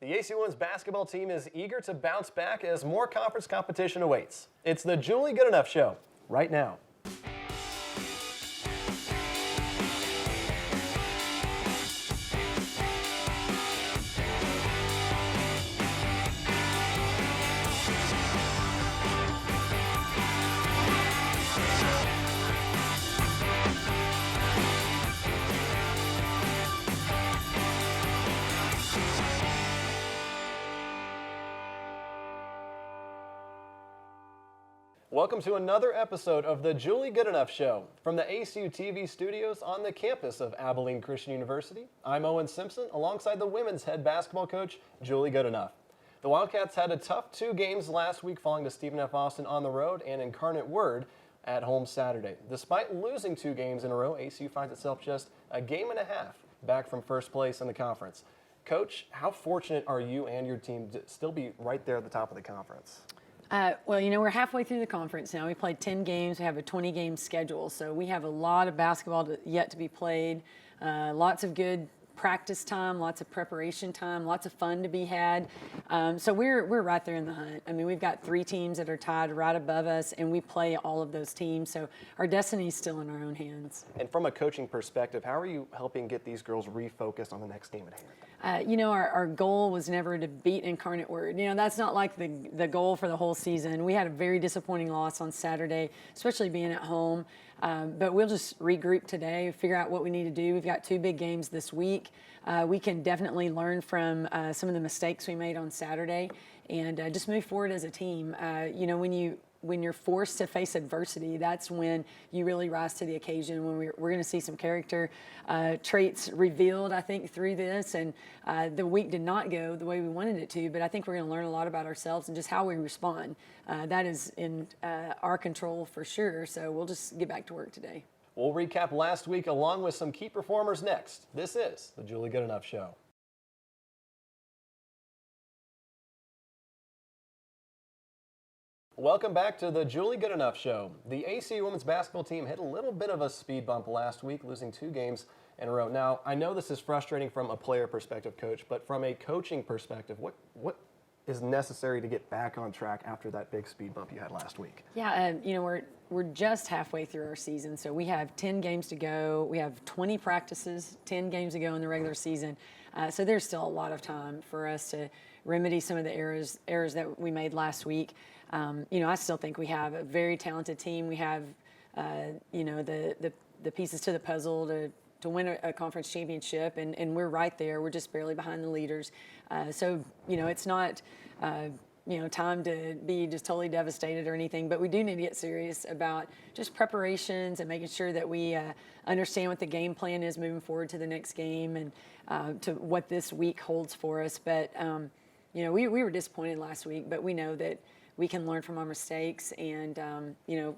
The AC women's basketball team is eager to bounce back as more conference competition awaits. It's the Julie Goodenough Show, right now. Welcome to another episode of the Julie Goodenough Show from the ACU TV studios on the campus of Abilene Christian University. I'm Owen Simpson alongside the women's head basketball coach, Julie Goodenough. The Wildcats had a tough 2 games last week falling to Stephen F. Austin on the road and Incarnate Word at home Saturday. Despite losing 2 games in a row, ACU finds itself just a game and a half back from first place in the conference. Coach, how fortunate are you and your team to still be right there at the top of the conference? Well, you know, we're halfway through the conference now. We played 10 games. We have a 20-game schedule, so we have a lot of basketball yet to be played. Lots of good practice time, lots of preparation time, lots of fun to be had. So we're right there in the hunt. I mean, we've got 3 teams that are tied right above us, and we play all of those teams. So our destiny is still in our own hands. And from a coaching perspective, how are you helping get these girls refocused on the next game at hand? You know, our goal was never to beat Incarnate Word. You know, that's not like the goal for the whole season. We had a very disappointing loss on Saturday, especially being at home. But we'll just regroup today, figure out what we need to do. We've got 2 big games this week. We can definitely learn from some of the mistakes we made on Saturday and just move forward as a team. You know, when you're forced to face adversity, that's when you really rise to the occasion, when we're going to see some character traits revealed, I think, through this. And the week did not go the way we wanted it to, but I think we're going to learn a lot about ourselves and just how we respond. That is in our control for sure, so we'll just get back to work today. We'll recap last week along with some key performers next. This is the Julie Goodenough Show. Welcome back to the Julie Goodenough Show. The ACU women's basketball team hit a little bit of a speed bump last week, losing 2 games in a row. Now, I know this is frustrating from a player perspective, Coach, but from a coaching perspective, what is necessary to get back on track after that big speed bump you had last week? Yeah, you know, we're just halfway through our season, so we have 10 games to go. We have 20 practices, 10 games to go in the regular season. So there's still a lot of time for us to remedy some of the errors that we made last week. You know, I still think we have a very talented team. We have, you know, the pieces to the puzzle to win a conference championship, and we're right there. We're just barely behind the leaders. So, you know, it's not, you know, time to be just totally devastated or anything, but we do need to get serious about just preparations and making sure that we understand what the game plan is moving forward to the next game and to what this week holds for us. But, you know, we were disappointed last week, but we know that we can learn from our mistakes and, you know,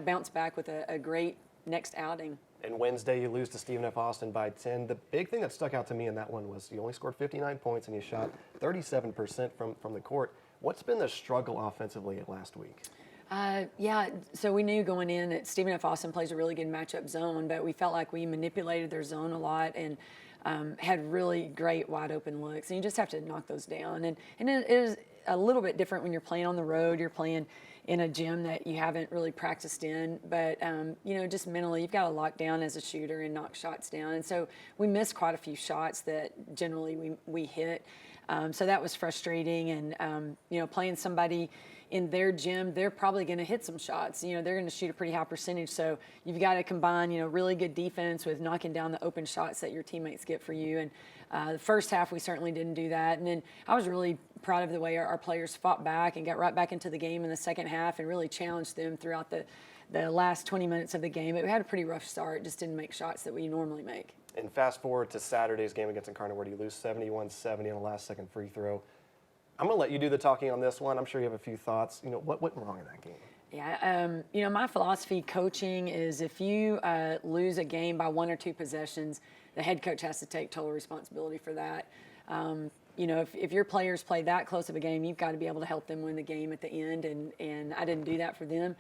bounce back with a great next outing. And Wednesday, you lose to Stephen F. Austin by 10. The big thing that stuck out to me in that one was you only scored 59 points and you shot 37% from the court. What's been the struggle offensively last week? Yeah, so we knew going in that Stephen F. Austin plays a really good matchup zone, but we felt like we manipulated their zone a lot and had really great wide open looks. And you just have to knock those down. And it is a little bit different when you're playing on the road. You're playing in a gym that you haven't really practiced in, but you know, just mentally, you've got to lock down as a shooter and knock shots down. And so we missed quite a few shots that generally we hit. So that was frustrating. And you know, playing somebody in their gym, they're probably going to hit some shots. You know, they're going to shoot a pretty high percentage. So you've got to combine, you know, really good defense with knocking down the open shots that your teammates get for you. And the first half, we certainly didn't do that. And then I was really proud of the way our players fought back and got right back into the game in the second half and really challenged them throughout the last 20 minutes of the game. But we had a pretty rough start, just didn't make shots that we normally make. And fast forward to Saturday's game against Incarnate Word, you lose 71-70 on a last-second free throw. I'm going to let you do the talking on this one. I'm sure you have a few thoughts. You know, what went wrong in that game? Yeah, you know, my philosophy coaching is if you lose a game by 1 or 2 possessions, the head coach has to take total responsibility for that. if your players play that close of a game, you've got to be able to help them win the game at the end, and I didn't do that for them.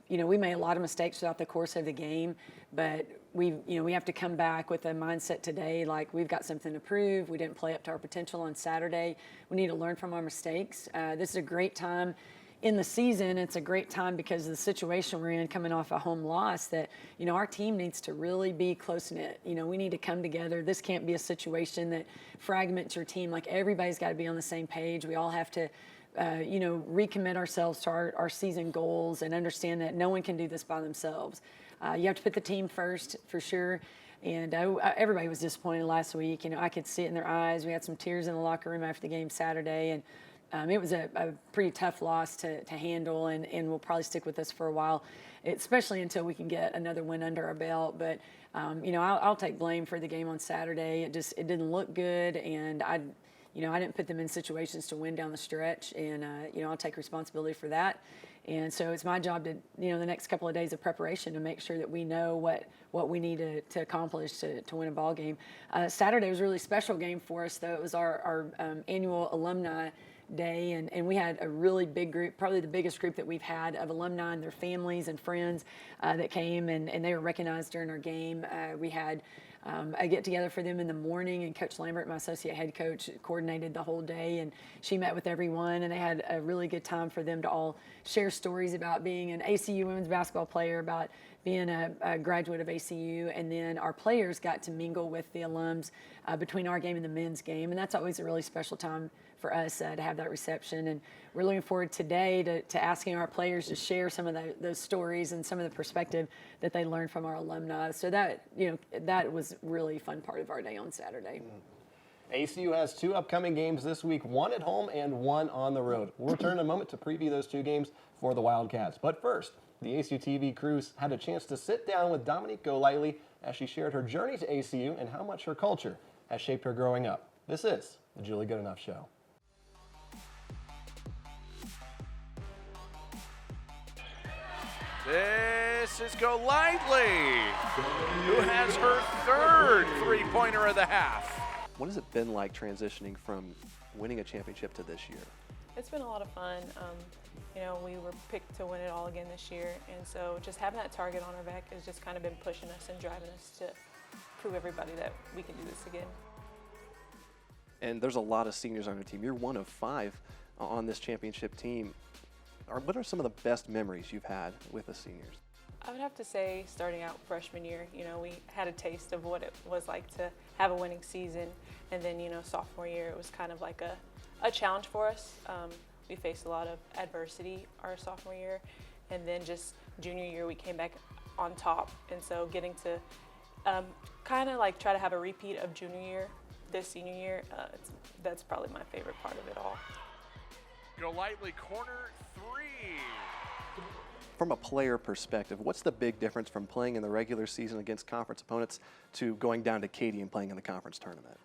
We made a lot of mistakes throughout the course of the game, but we have to come back with a mindset today like we've got something to prove. We didn't play up to our potential on Saturday. We need to learn from our mistakes. This is a great time in the season. It's a great time because of the situation we're in, coming off a home loss, that our team needs to really be close knit. We need to come together. This can't be a situation that fragments your team. Like, everybody's got to be on the same page. We all have to recommit ourselves to our season goals and understand that no one can do this by themselves. You have to put the team first, for sure. And everybody was disappointed last week. I could see it in their eyes. We had some tears in the locker room after the game Saturday, and it was a pretty tough loss to handle, and will probably stick with us for a while, especially until we can get another win under our belt. But I'll take blame for the game on Saturday. It didn't look good, and I didn't put them in situations to win down the stretch, and I'll take responsibility for that. And so it's my job to, the next couple of days of preparation, to make sure that we know what we need to accomplish to win a ball game. Saturday was a really special game for us, though. It was our annual alumni day, and we had a really big group, probably the biggest group that we've had, of alumni and their families and friends that came, and they were recognized during our game. We had a get-together for them in the morning, and Coach Lambert, my associate head coach, coordinated the whole day, and she met with everyone, and they had a really good time for them to all share stories about being an ACU women's basketball player, about being a graduate of ACU, and then our players got to mingle with the alums between our game and the men's game, and that's always a really special time for us to have that reception. And we're looking forward today to asking our players to share some of those stories and some of the perspective that they learned from our alumni. So that was really fun part of our day on Saturday. ACU has 2 upcoming games this week, 1 at home and 1 on the road. We'll return in a moment to preview those 2 games for the Wildcats. But first, the ACU TV crews had a chance to sit down with Dominique Golightly as she shared her journey to ACU and how much her culture has shaped her growing up. This is the Julie Goodenough Show. This is Golightly, who has her 3rd three-pointer of the half. What has it been like transitioning from winning a championship to this year? It's been a lot of fun. We were picked to win it all again this year, and so just having that target on our back has just kind of been pushing us and driving us to prove everybody that we can do this again. And there's a lot of seniors on your team. You're one of 5 on this championship team. What are some of the best memories you've had with the seniors? I would have to say, starting out freshman year, we had a taste of what it was like to have a winning season, and then sophomore year it was kind of like a challenge for us. We faced a lot of adversity our sophomore year, and then just junior year we came back on top, and so getting to kind of like try to have a repeat of junior year this senior year, that's probably my favorite part of it all. Golightly, corner 3. From a player perspective, what's the big difference from playing in the regular season against conference opponents to going down to Katy and playing in the conference tournament?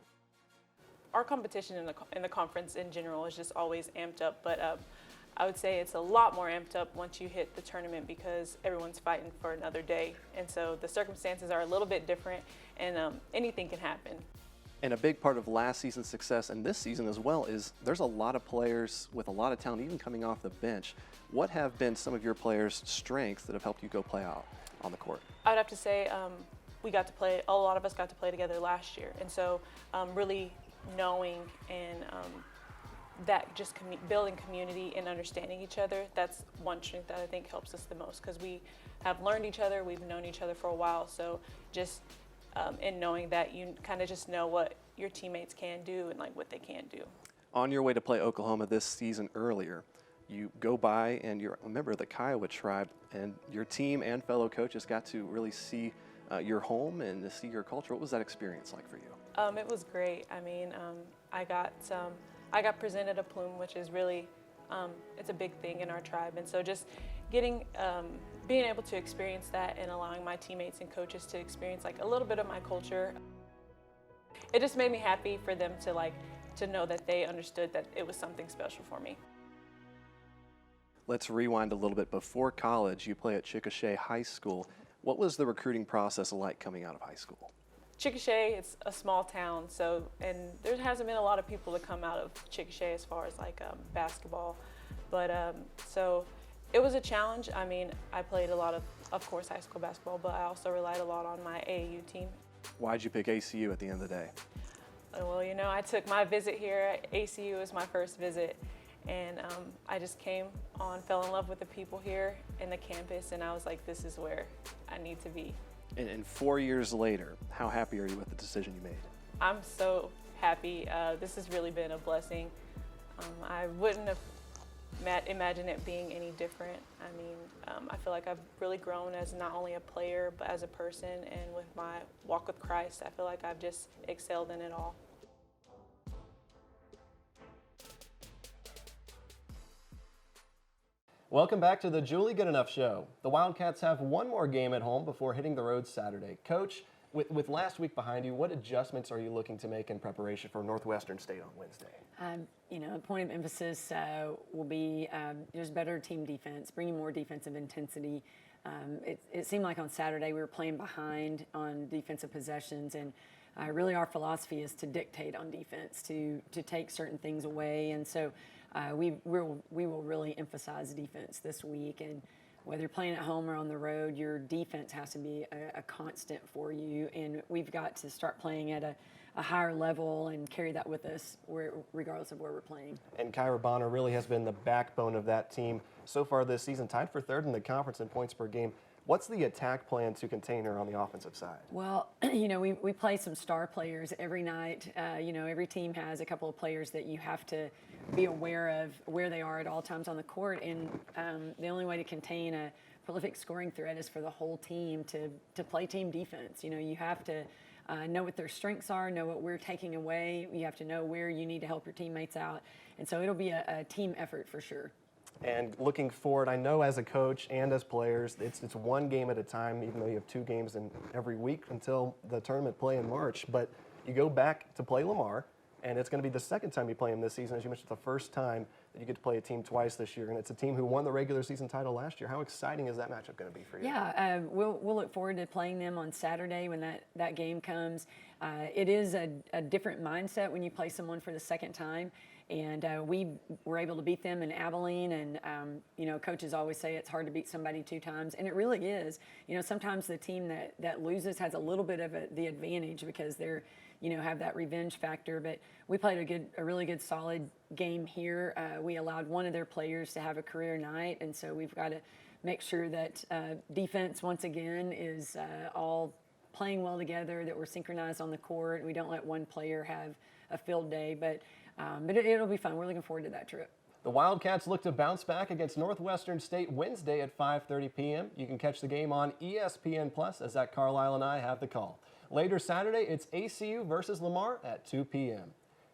Our competition in the conference in general is just always amped up, but I would say it's a lot more amped up once you hit the tournament because everyone's fighting for another day, and so the circumstances are a little bit different, and anything can happen. And a big part of last season's success and this season as well is there's a lot of players with a lot of talent, even coming off the bench. What have been some of your players' strengths that have helped you go play out on the court? I would have to say a lot of us got to play together last year, and so really knowing and that just building community and understanding each other, that's one strength that I think helps us the most because we have learned each other, we've known each other for a while, so just and knowing that you kind of just know what your teammates can do and like what they can't do. On your way to play Oklahoma this season earlier, you go by and you're a member of the Kiowa tribe, and your team and fellow coaches got to really see your home and to see your culture. What was that experience like for you? It was great. I mean, I got presented a plume, which is really it's a big thing in our tribe, and so just getting being able to experience that and allowing my teammates and coaches to experience like a little bit of my culture, it just made me happy for them to know that they understood that it was something special for me. Let's rewind a little bit. Before college, you play at Chickasha High School. What was the recruiting process like coming out of high school? Chickasha, it's a small town, so, and there hasn't been a lot of people to come out of Chickasha as far as like basketball, but so it was a challenge. I mean, I played a lot of course, high school basketball, but I also relied a lot on my AAU team. Why'd you pick ACU at the end of the day? Well, you know, I took my visit here. ACU was my first visit, and I just came on, fell in love with the people here and the campus, and I was like, this is where I need to be. And 4 years later, how happy are you with the decision you made? I'm so happy. This has really been a blessing. I wouldn't have imagined it being any different. I mean, I feel like I've really grown as not only a player, but as a person, and with my walk with Christ, I feel like I've just excelled in it all. Welcome back to the Julie Goodenough Show. The Wildcats have one more game at home before hitting the road Saturday. Coach, with last week behind you, what adjustments are you looking to make in preparation for Northwestern State on Wednesday? You know, a point of emphasis will be just better team defense, bringing more defensive intensity. It seemed like on Saturday we were playing behind on defensive possessions, and really our philosophy is to dictate on defense, to take certain things away, and so we will really emphasize defense this week. And whether you're playing at home or on the road, your defense has to be a constant for you, and we've got to start playing at a higher level and carry that with us regardless of where we're playing. And Kyra Bonner really has been the backbone of that team so far this season, tied for third in the conference in points per game. What's the attack plan to contain her on the offensive side? Well, you know, we play some star players every night. You know, every team has a couple of players that you have to be aware of where they are at all times on the court. And the only way to contain a prolific scoring threat is for the whole team to play team defense. You know, you have to know what their strengths are, know what we're taking away. You have to know where you need to help your teammates out. And so it'll be a team effort for sure. And looking forward, I know as a coach and as players, it's one game at a time, even though you have 2 games in every week until the tournament play in March. But you go back to play Lamar, and it's going to be the second time you play them this season. As you mentioned, the first time that you get to play a team twice this year, and it's a team who won the regular season title last year. How exciting is that matchup going to be for you? Yeah, we'll look forward to playing them on Saturday when that game comes. It is a different mindset when you play someone for the second time. And we were able to beat them in Abilene, and you know, coaches always say it's hard to beat somebody 2 times, and it really is. You know, sometimes the team that loses has a little bit of the advantage because they're, you know, have that revenge factor. But we played a really good, solid game here. We allowed one of their players to have a career night, and so we've got to make sure that defense once again is all playing well together, that we're synchronized on the court. We don't let one player have a field day, but it'll be fun. We're looking forward to that trip. The Wildcats look to bounce back against Northwestern State Wednesday at 5:30 p.m. You can catch the game on ESPN Plus as Zach Carlisle and I have the call. Later Saturday, it's ACU versus Lamar at 2 p.m.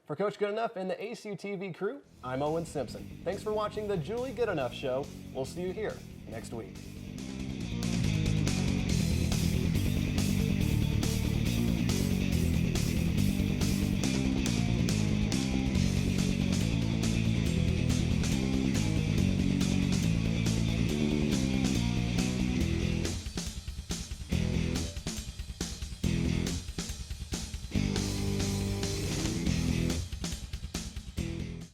For Coach Goodenough and the ACU TV crew, I'm Owen Simpson. Thanks for watching the Julie Goodenough Show. We'll see you here next week.